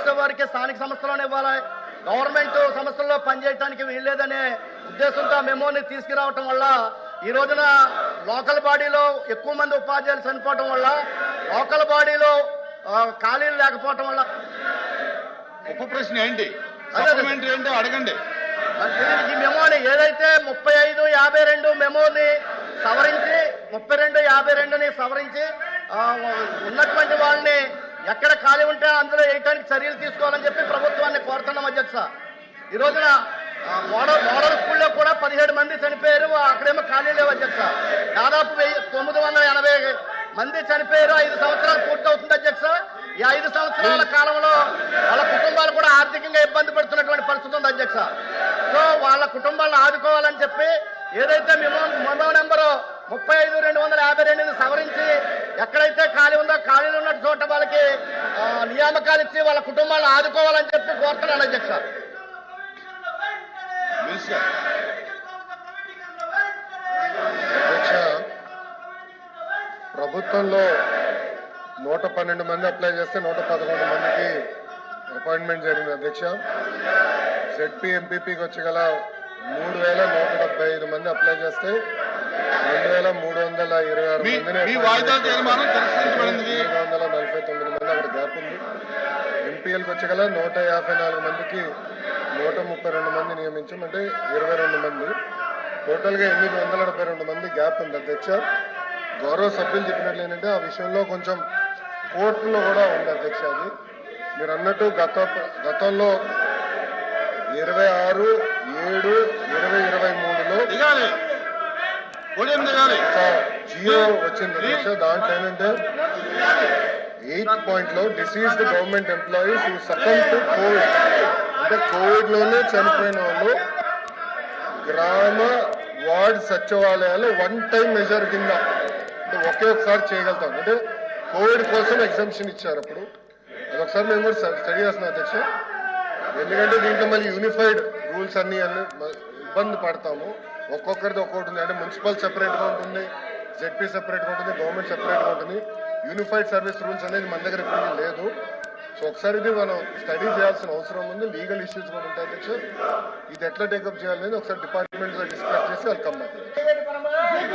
చేసే వారికి స్థానిక సంస్థలోనే ఇవ్వాలి, గవర్నమెంట్ సంస్థల్లో పనిచేయడానికి వీల్లేదనే ఉద్దేశంతో మెమోని తీసుకురావటం వల్ల ఈ రోజున లోకల్ బాడీలో ఎక్కువ మంది ఉపాధ్యాయులు చనిపోవటం వల్ల, లోకల్ బాడీలో ఖాళీలు లేకపోవటం వల్ల ఉప ప్రశ్న ఏంటి, సప్లిమెంటరీ ఏంటో అడగండి. ఈ మెమోని ఏదైతే 3552 మెమోని సవరించి 3252ని సవరించి ఉన్నటువంటి వాళ్ళని ఎక్కడ ఖాళీ ఉంటే అందులో వేయడానికి చర్యలు తీసుకోవాలని చెప్పి ప్రభుత్వాన్ని కోరుతున్నాం అధ్యక్ష. ఈ రోజున మోడల్ స్కూల్లో కూడా 17 మంది చనిపోయారు, అక్కడేమో ఖాళీ లేవు అధ్యక్ష. దాదాపు 980 మంది చనిపోయారు. 5 సంవత్సరాలు పూర్తవుతుంది అధ్యక్ష. ఈ 5 సంవత్సరాల కాలంలో వాళ్ళ కుటుంబాలు కూడా ఆర్థికంగా ఇబ్బంది పడుతున్నటువంటి పరిస్థితి ఉంది అధ్యక్ష. సో వాళ్ళ కుటుంబాలను ఆదుకోవాలని చెప్పి ఏదైతే మెమో నెంబరు 35/252ని సవరించి ఎక్కడైతే ఖాళీ ఉందో ఖాళీలు ఉన్న చోట వాళ్ళకి నియామకాలు ఇచ్చి వాళ్ళ కుటుంబాలను ఆదుకోవాలని చెప్పి కోరుతున్నాను అధ్యక్ష. అధ్యక్ష, ప్రభుత్వంలో 112 మంది అప్లై చేస్తే 111 మందికి అపాయింట్మెంట్ జరిగింది అధ్యక్ష. జెడ్పీ ఎంపీపీకి వచ్చి గల 3175 మంది అప్లై చేస్తే 2326 మందిని 749 మంది అక్కడ గ్యాప్ ఉంది. ఎంపీఎల్కి వచ్చి గల 154 మందికి 132 మంది నియమించాం, అంటే 22 మంది. టోటల్గా 872 మంది గ్యాప్ ఉంది అధ్యక్ష. గౌరవ సభ్యులు చెప్పినట్లు ఏంటంటే ఆ విషయంలో కొంచెం కోర్టులో కూడా ఉంది అధ్యక్ష. అది మీరు అన్నట్టు గతంలో 26/7/2023లో జియో వచ్చింది అధ్యక్ష. దాంట్లో ఏంటంటే 8th పాయింట్లో deceased government employees who succumb to Covid, అంటే కోవిడ్ లోనే చనిపోయిన వాళ్ళు గ్రామ వార్డ్ సచివాలయాలు 1 టైం మెజర్ కింద అంటే ఒకసారి చేయగలుగుతాం. అంటే కోవిడ్ కోసం ఎగ్జామ్షన్ ఇచ్చారు. అప్పుడు అదొకసారి మేము కూడా స్టడీ చేస్తున్నాం అధ్యక్ష. ఎందుకంటే దీంట్లో మళ్ళీ యూనిఫైడ్ రూల్స్ అన్ని ఇబ్బంది పడతాము. ఒక్కొక్కరిది ఒక్కొక్కటి ఉంది. అంటే మున్సిపల్ సెపరేట్గా ఉంటుంది, జెడ్పీ సెపరేట్గా ఉంటుంది, గవర్నమెంట్ సెపరేట్గా ఉంటుంది. యూనిఫైడ్ సర్వీస్ రూల్స్ అనేది మన దగ్గర ఇప్పుడు లేదు. సో ఒకసారి ఇది మనం స్టడీ చేయాల్సిన అవసరం ఉంది. లీగల్ ఇష్యూస్ కూడా ఉంటాయి అధ్యక్ష. ఇది ఎట్లా టేకప్ చేయాలనేది ఒకసారి డిపార్ట్మెంట్లో డిస్కస్ చేసి వాళ్ళు కమ్